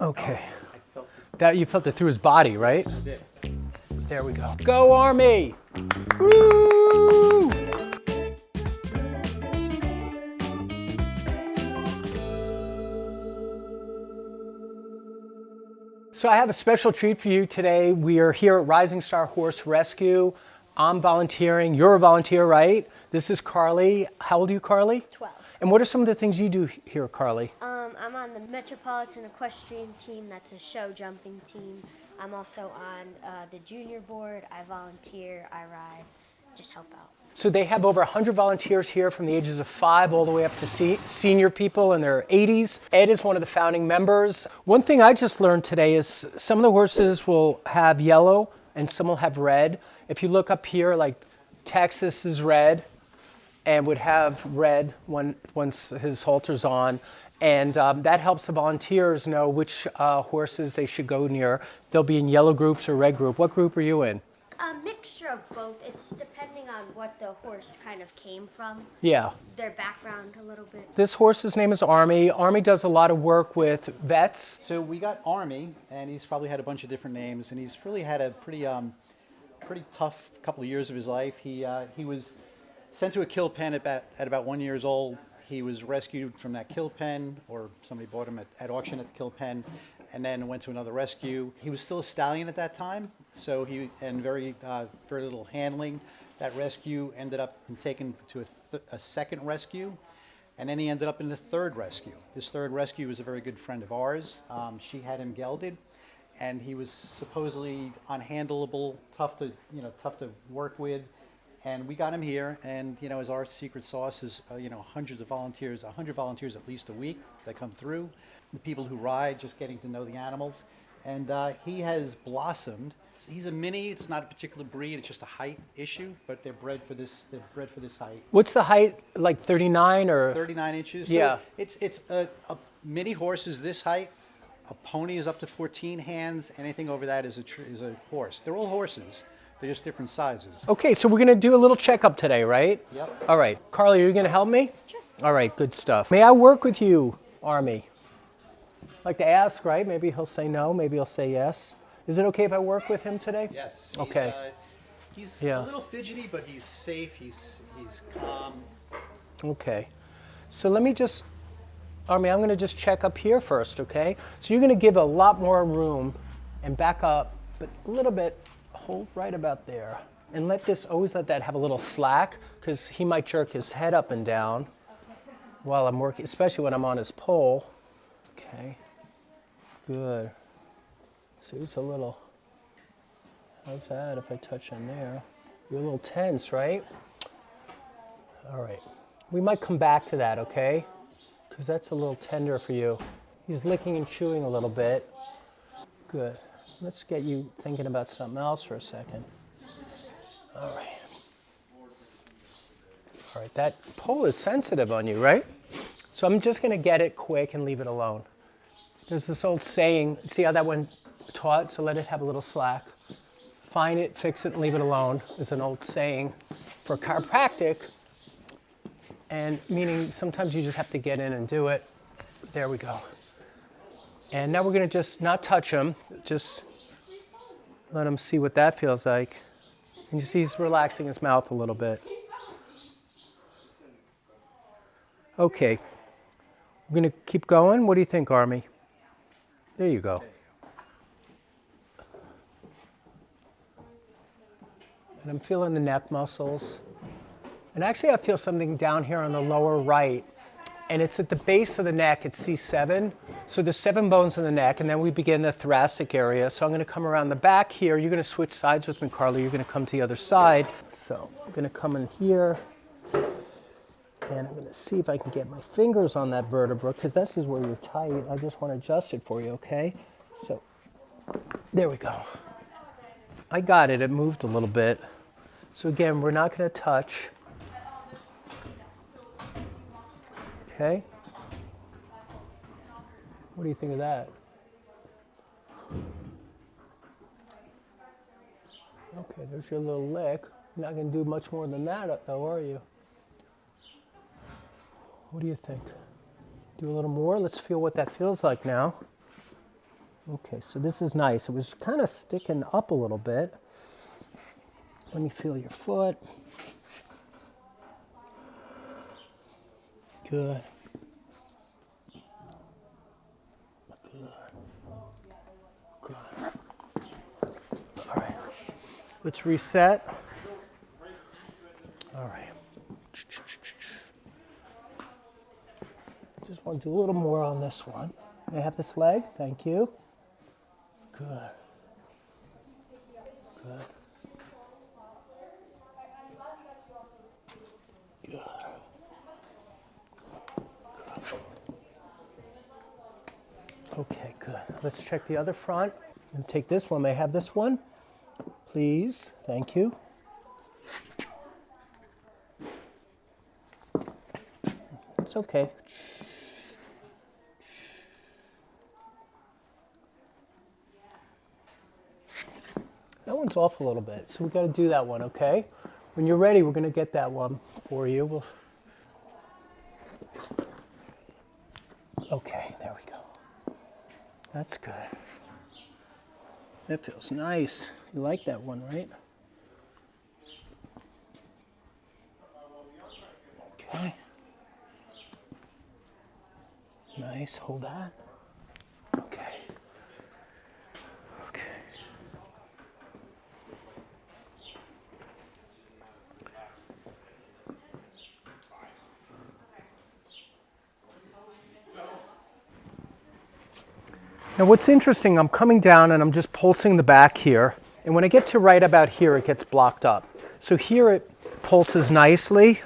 Okay. I felt That you felt it through his body, right? it did. There we go. Go Army! Woo! So I have a special treat for you today. We are here at Rising Star Horse Rescue. I'm volunteering. You're a volunteer, right? This is Carly. How old are you, Carly? 12. And what are some of the things you do here, Carly? I'm on the Metropolitan Equestrian team. That's a show jumping team. I'm also on the junior board. I volunteer. I ride. Just help out. So they have over 100 volunteers here from the ages of 5 all the way up to senior people in their 80s. Ed is one of the founding members. One thing I just learned today is some of the horses will have yellow and some will have red. If you look up here, like Texas is red and would have red once his halter's on. And that helps the volunteers know which horses they should go near. They'll be in yellow groups or red group. What group are you in? A mixture of both. It's depending on what the horse kind of came from. Yeah. Their background a little bit. This horse's name is Army. Army does a lot of work with vets. So we got Army, and he's probably had a bunch of different names, and he's really had a pretty tough couple of years of his life. He was sent to a kill pen at about 1 year old. He was rescued from that kill pen, or somebody bought him at auction at the kill pen, and then went to another rescue. He was still a stallion at that time, so very little handling. That rescue ended up taken to a second rescue, and then he ended up in the third rescue. This third rescue was a very good friend of ours. She had him gelded, and he was supposedly unhandleable, tough to work with. And we got him here, and as our secret sauce is, hundreds of volunteers, 100 volunteers at least a week that come through. The people who ride, just getting to know the animals, and he has blossomed. He's a mini. It's not a particular breed. It's just a height issue, but they're bred for this. They're bred for this height. What's the height? Like 39 or? 39 inches. Yeah. So it's a mini horse is this height. A pony is up to 14 hands. Anything over that is a horse. They're all horses. They're just different sizes. Okay, so we're gonna do a little checkup today, right? Yep. All right, Carly, are you gonna help me? Sure. All right, good stuff. May I work with you, Army? Like to ask, right? Maybe he'll say no, maybe he'll say yes. Is it okay if I work with him today? Yes. Okay. He's Yeah. a little fidgety, but he's safe. He's calm. Okay. So let me just, Army, I'm gonna just check up here first, okay? So you're gonna give a lot more room and back up, but a little bit, hold right about there. And always let that have a little slack, because he might jerk his head up and down while I'm working, especially when I'm on his pole. Okay, good. So it's a little, how's that if I touch on there? You're a little tense, right? All right, we might come back to that, okay? Because that's a little tender for you. He's licking and chewing a little bit. Good. Let's get you thinking about something else for a second. All right. All right, that pole is sensitive on you, right? So I'm just gonna get it quick and leave it alone. There's this old saying, see how that one taut, so let it have a little slack. Find it, fix it, and leave it alone is an old saying for chiropractic, and meaning sometimes you just have to get in and do it. There we go. And now we're gonna just not touch him, just let him see what that feels like. And you see he's relaxing his mouth a little bit. Okay, we're gonna keep going. What do you think, Army? There you go. And I'm feeling the neck muscles. And actually I feel something down here on the lower right. And it's at the base of the neck, it's C7. So there's 7 bones in the neck, and then we begin the thoracic area. So I'm gonna come around the back here. You're gonna switch sides with me, Carly. You're gonna come to the other side. So I'm gonna come in here, and I'm gonna see if I can get my fingers on that vertebra, because this is where you're tight. I just wanna adjust it for you, okay? So, there we go. I got it, it moved a little bit. So again, we're not gonna touch. Okay. What do you think of that? Okay, there's your little lick. You're not going to do much more than that, though, are you? What do you think? Do a little more? Let's feel what that feels like now. Okay, so this is nice. It was kind of sticking up a little bit. Let me feel your foot. Good. Good. Good. All right. Let's reset. All right. Just want to do a little more on this one. May I have this leg? Thank you. Good. Good. Good. Good. Okay, good. Let's check the other front. And take this one. May I have this one? Please. Thank you. It's okay. That one's off a little bit, so we got to do that one, okay? When you're ready, we're going to get that one for you. Okay, there we go. That's good. That feels nice. You like that one, right? Okay. Nice, hold that. Okay. Okay. Now what's interesting, I'm coming down and I'm just pulsing the back here. And when I get to right about here, it gets blocked up. So here it pulses nicely.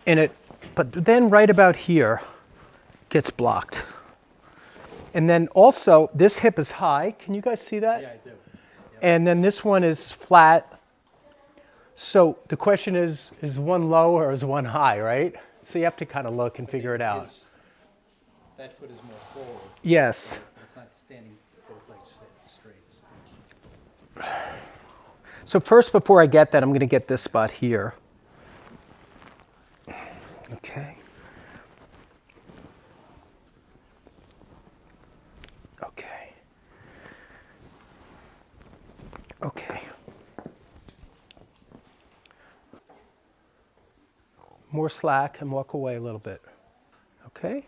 But then right about here gets blocked. And then also, this hip is high. Can you guys see that? Yeah, I do. Yep. And then this one is flat. So the question is one low or is one high, right? So you have to kind of look and figure it out. That foot is more forward. Yes. It's not standing both legs straight. So first, before I get that, I'm going to get this spot here. Okay. Okay. Okay. More slack and walk away a little bit. Okay?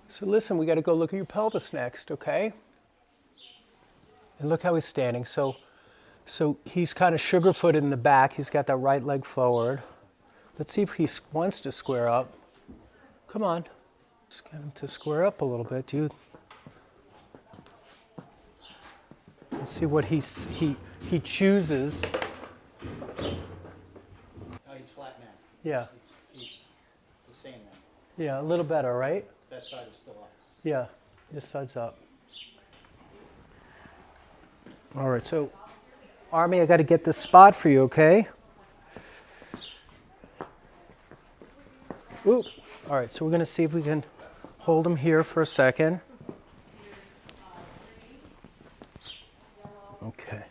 So listen, we got to go look at your pelvis next, okay? And look how he's standing. So he's kind of sugar-footed in the back. He's got that right leg forward. Let's see if he wants to square up. Come on. Let's get him to square up a little bit, dude. Let's see what he chooses. Oh, he's flat now. Yeah. He's the same now. Yeah, a little better, right? That side is still up. Yeah, this side's up. All right, so Army, I got to get this spot for you, okay? Ooh. All right, so we're going to see if we can hold him here for a second. Okay.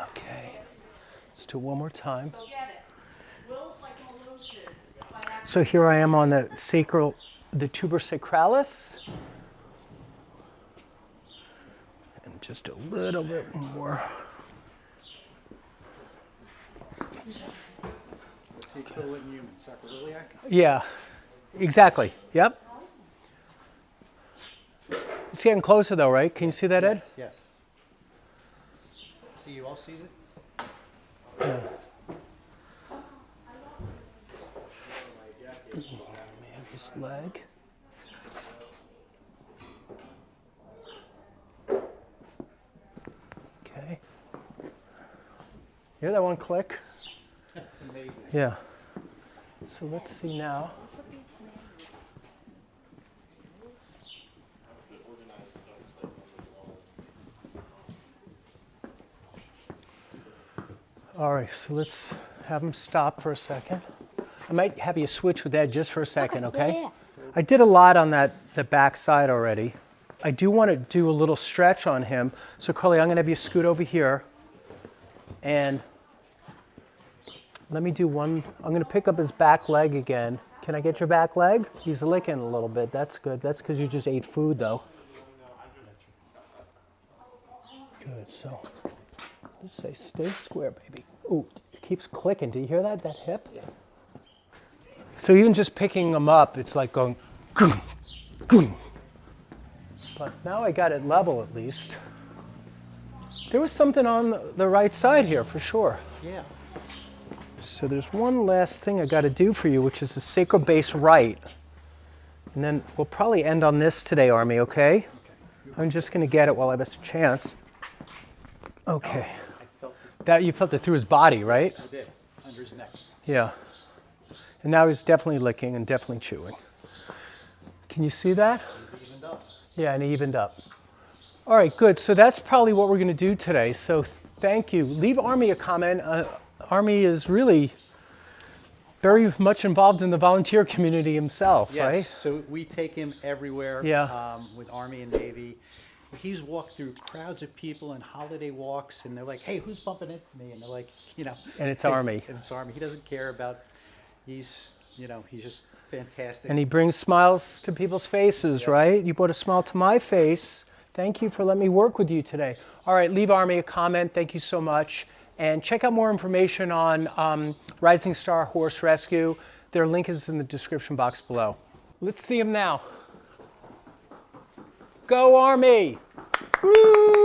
Okay. Let's do it one more time. So here I am on the tuber sacralis. And just a little bit more. What's the equivalent in human? Sacroiliac? Yeah, exactly. Yep. It's getting closer though, right? Can you see that, Ed? Yes. Yes. See, you all sees it? Yeah. Man, this leg. Okay. Hear that one click? That's amazing. Yeah. So let's see now. All right, so let's have him stop for a second. I might have you switch with Ed just for a second, okay? Yeah. I did a lot on the back side already. I do want to do a little stretch on him. So Carly, I'm going to have you scoot over here. And let me do one. I'm going to pick up his back leg again. Can I get your back leg? He's licking a little bit. That's good. That's because you just ate food, though. Good. So let's say stay square, baby. Ooh, it keeps clicking. Do you hear that? That hip? Yeah. So even just picking him up, it's like going, goom, goom. But now I got it level at least. There was something on the right side here for sure. Yeah. So there's one last thing I got to do for you, which is the sacral base right. And then we'll probably end on this today, Army, okay? I'm just going to get it while I have a chance. Okay. That you felt it through his body, right? I did. Under his neck. Yeah. And now he's definitely licking and definitely chewing. Can you see that? He's evened up. Yeah, and he evened up. All right, good. So that's probably what we're going to do today. So thank you. Leave Army a comment. Army is really very much involved in the volunteer community himself, Yes, right? so we take him everywhere with Army and Navy. He's walked through crowds of people and holiday walks, and they're like, hey, who's bumping into me? And they're like, you know. And it's Army. And it's Army. He doesn't care about, he's just fantastic. And he brings smiles to people's faces, right? You brought a smile to my face. Thank you for letting me work with you today. All right, leave Army a comment. Thank you so much. And check out more information on Rising Star Horse Rescue. Their link is in the description box below. Let's see him now. Go Army! Woo!